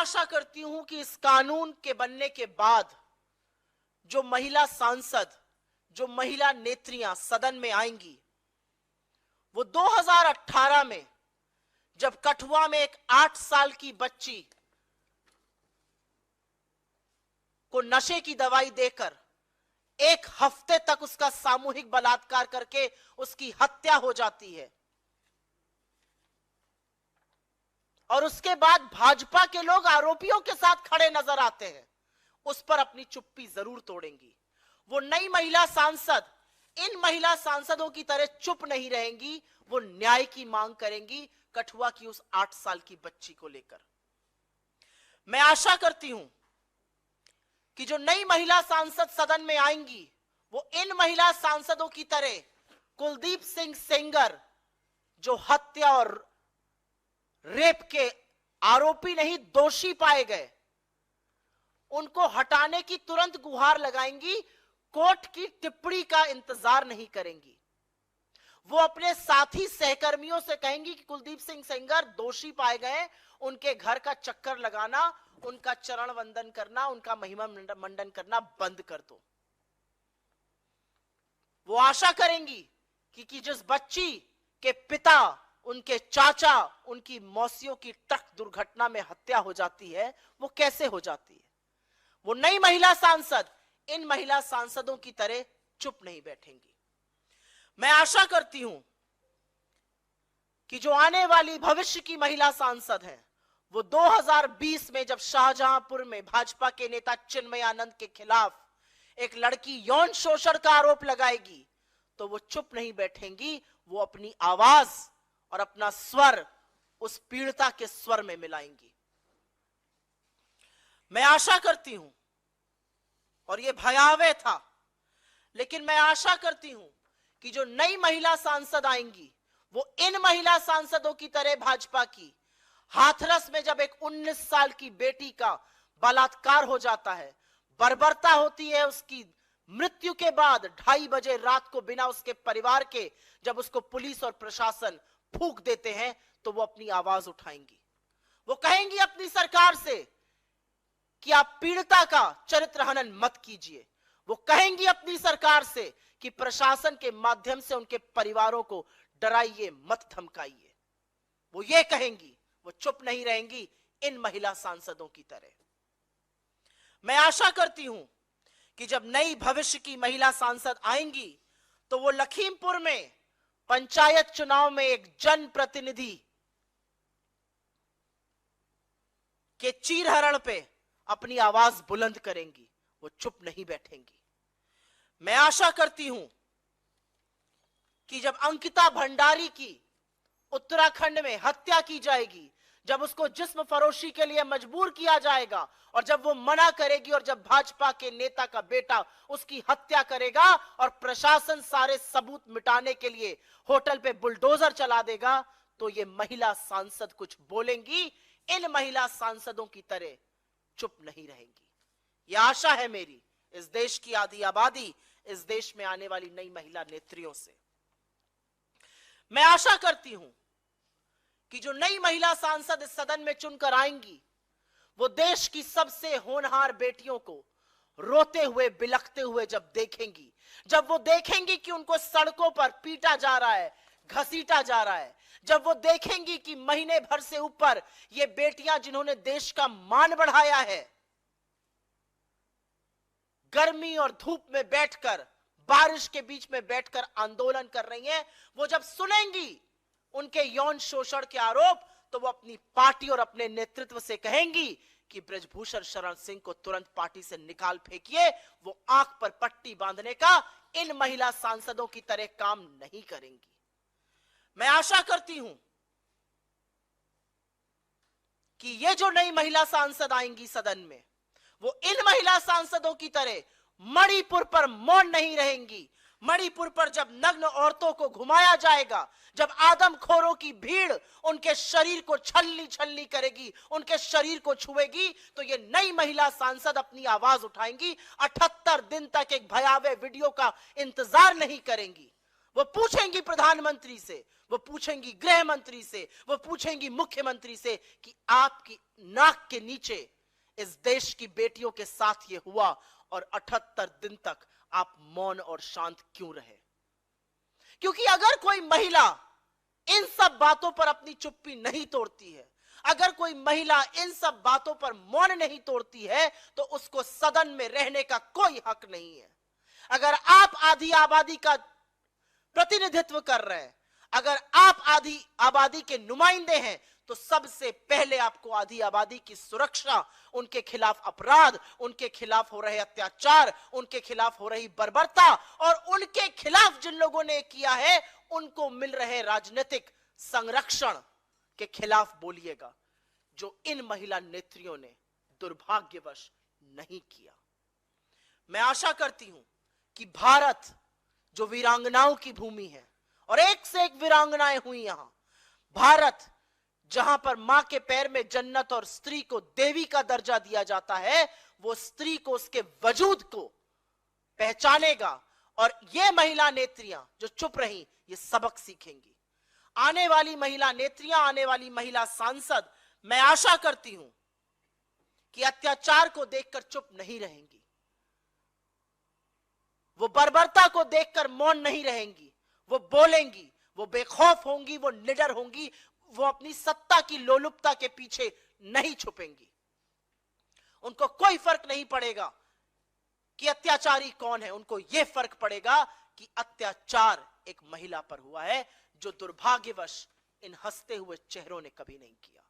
आशा करती हूं कि इस कानून के बनने के बाद जो महिला सांसद, जो महिला नेत्रियां सदन में आएंगी, वो 2018 में जब कठुआ में एक 8 साल की बच्ची को नशे की दवाई देकर 1 हफ्ते तक उसका सामूहिक बलात्कार करके उसकी हत्या हो जाती है, और उसके बाद भाजपा के लोग आरोपियों के साथ खड़े नजर आते हैं, उस पर अपनी चुप्पी जरूर तोड़ेंगी। वो नई महिला सांसद इन महिला सांसदों की तरह चुप नहीं रहेंगी, वो न्याय की मांग करेंगी कठुआ की उस 8 साल की बच्ची को लेकर। मैं आशा करती हूं कि जो नई महिला सांसद सदन में आएंगी वो इन महिला सांसदों की तरह कुलदीप सिंह सेंगर, जो हत्या और रेप के आरोपी नहीं दोषी पाए गए, उनको हटाने की तुरंत गुहार लगाएंगी, कोर्ट की टिप्पणी का इंतजार नहीं करेंगी। वो अपने साथी सहकर्मियों से कहेंगी कि कुलदीप सिंह सेंगर दोषी पाए गए, उनके घर का चक्कर लगाना, उनका चरण वंदन करना, उनका महिमा मंडन करना बंद कर दो। वो आशा करेंगी कि जिस बच्ची के पिता, उनके चाचा, उनकी मौसियों की ट्रक दुर्घटना में हत्या हो जाती है, वो कैसे हो जाती है। वो नई महिला सांसद इन महिला सांसदों की तरह चुप नहीं बैठेंगी। मैं आशा करती हूं कि जो आने वाली भविष्य की महिला सांसद हैं, वो 2020 में जब शाहजहांपुर में भाजपा के नेता चिन्मय आनंद के खिलाफ एक लड़की यौन शोषण का आरोप लगाएगी, तो वो चुप नहीं बैठेंगी, वो अपनी आवाज और अपना स्वर उस पीड़िता के स्वर में मिलाएंगी। मैं आशा करती हूं, और यह भयावह था, लेकिन मैं आशा करती हूं कि जो नई महिला सांसद आएंगी वो इन महिला सांसदों की तरह भाजपा की हाथरस में जब एक 19 साल की बेटी का बलात्कार हो जाता है, बर्बरता होती है, उसकी मृत्यु के बाद 2:30 बजे रात को बिना उसके परिवार के जब उसको पुलिस और प्रशासन फूंक देते हैं, तो वो अपनी आवाज उठाएंगी। वो कहेंगी अपनी सरकार से कि आप पीड़िता का चरित्र हनन मत कीजिए। वो कहेंगी अपनी सरकार से कि प्रशासन के माध्यम से उनके परिवारों को डराइए मत, धमकाइए। वो ये कहेंगी, वो चुप नहीं रहेंगी इन महिला सांसदों की तरह। मैं आशा करती हूं कि जब नई भविष्य की महिला सांसद आएंगी तो वो लखीमपुर में पंचायत चुनाव में एक जनप्रतिनिधि के चीरहरण पे अपनी आवाज बुलंद करेंगी, वो चुप नहीं बैठेंगी। मैं आशा करती हूं कि जब अंकिता भंडारी की उत्तराखंड में हत्या की जाएगी, जब उसको जिस्म फरोशी के लिए मजबूर किया जाएगा और जब वो मना करेगी और जब भाजपा के नेता का बेटा उसकी हत्या करेगा और प्रशासन सारे सबूत मिटाने के लिए होटल पे बुलडोजर चला देगा, तो ये महिला सांसद कुछ बोलेंगी, इन महिला सांसदों की तरह चुप नहीं रहेंगी। ये आशा है मेरी इस देश की आधी आबादी, इस देश में आने वाली नई महिला नेत्रियों से। मैं आशा करती हूं कि जो नई महिला सांसद इस सदन में चुनकर आएंगी, वो देश की सबसे होनहार बेटियों को रोते हुए, बिलखते हुए जब देखेंगी, जब वो देखेंगी कि उनको सड़कों पर पीटा जा रहा है, घसीटा जा रहा है, जब वो देखेंगी कि महीने भर से ऊपर ये बेटियां जिन्होंने देश का मान बढ़ाया है, गर्मी और धूप में बैठकर, बारिश के बीच में बैठकर आंदोलन कर रही हैं, वो जब सुनेंगी उनके यौन शोषण के आरोप, तो वो अपनी पार्टी और अपने नेतृत्व से कहेंगी कि ब्रजभूषण शरण सिंह को तुरंत पार्टी से निकाल फेंकिए। वो आंख पर पट्टी बांधने का इन महिला सांसदों की तरह काम नहीं करेंगी। मैं आशा करती हूं कि ये जो नई महिला सांसद आएंगी सदन में, वो इन महिला सांसदों की तरह मणिपुर पर मौन नहीं रहेंगी। मणिपुर पर जब नग्न औरतों को घुमाया जाएगा, जब आदमखोरों की भीड़ उनके शरीर को छलनी छलनी करेगी, उनके शरीर को छुएगी, तो ये नई महिला सांसद अपनी आवाज उठाएंगी। 78 दिन तक एक भयावह वीडियो का इंतजार नहीं करेंगी। वो पूछेंगी प्रधानमंत्री से, वो पूछेंगी गृह मंत्री से, वो पूछेंगी मुख्यमंत्री से कि आपकी नाक के नीचे इस देश की बेटियों के साथ ये हुआ और 78 दिन तक आप मौन और शांत क्यों रहे? क्योंकि अगर कोई महिला इन सब बातों पर अपनी चुप्पी नहीं तोड़ती है, अगर कोई महिला इन सब बातों पर मौन नहीं तोड़ती है, तो उसको सदन में रहने का कोई हक नहीं है। अगर आप आधी आबादी का प्रतिनिधित्व कर रहे हैं, अगर आप आधी आबादी के नुमाइंदे हैं, तो सबसे पहले आपको आधी आबादी की सुरक्षा, उनके खिलाफ अपराध, उनके खिलाफ हो रहे अत्याचार, उनके खिलाफ हो रही बर्बरता और उनके खिलाफ जिन लोगों ने किया है उनको मिल रहे राजनीतिक संरक्षण के खिलाफ बोलिएगा, जो इन महिला नेत्रियों ने दुर्भाग्यवश नहीं किया। मैं आशा करती हूं कि भारत जो वीरांगनाओं की भूमि है और एक से एक वीरांगनाएं हुई यहां, भारत जहां पर मां के पैर में जन्नत और स्त्री को देवी का दर्जा दिया जाता है, वो स्त्री को उसके वजूद को पहचानेगा और ये महिला नेत्रियां जो चुप रही, ये सबक सीखेंगी। आने वाली महिला नेत्रियां, आने वाली महिला सांसद, मैं आशा करती हूं कि अत्याचार को देखकर चुप नहीं रहेंगी, वो बर्बरता को देखकर मौन नहीं रहेंगी, वो बोलेंगी, वो बेखौफ होंगी, वो निडर होंगी, वो अपनी सत्ता की लोलुपता के पीछे नहीं छुपेंगी। उनको कोई फर्क नहीं पड़ेगा कि अत्याचारी कौन है, उनको यह फर्क पड़ेगा कि अत्याचार एक महिला पर हुआ है, जो दुर्भाग्यवश इन हंसते हुए चेहरों ने कभी नहीं किया।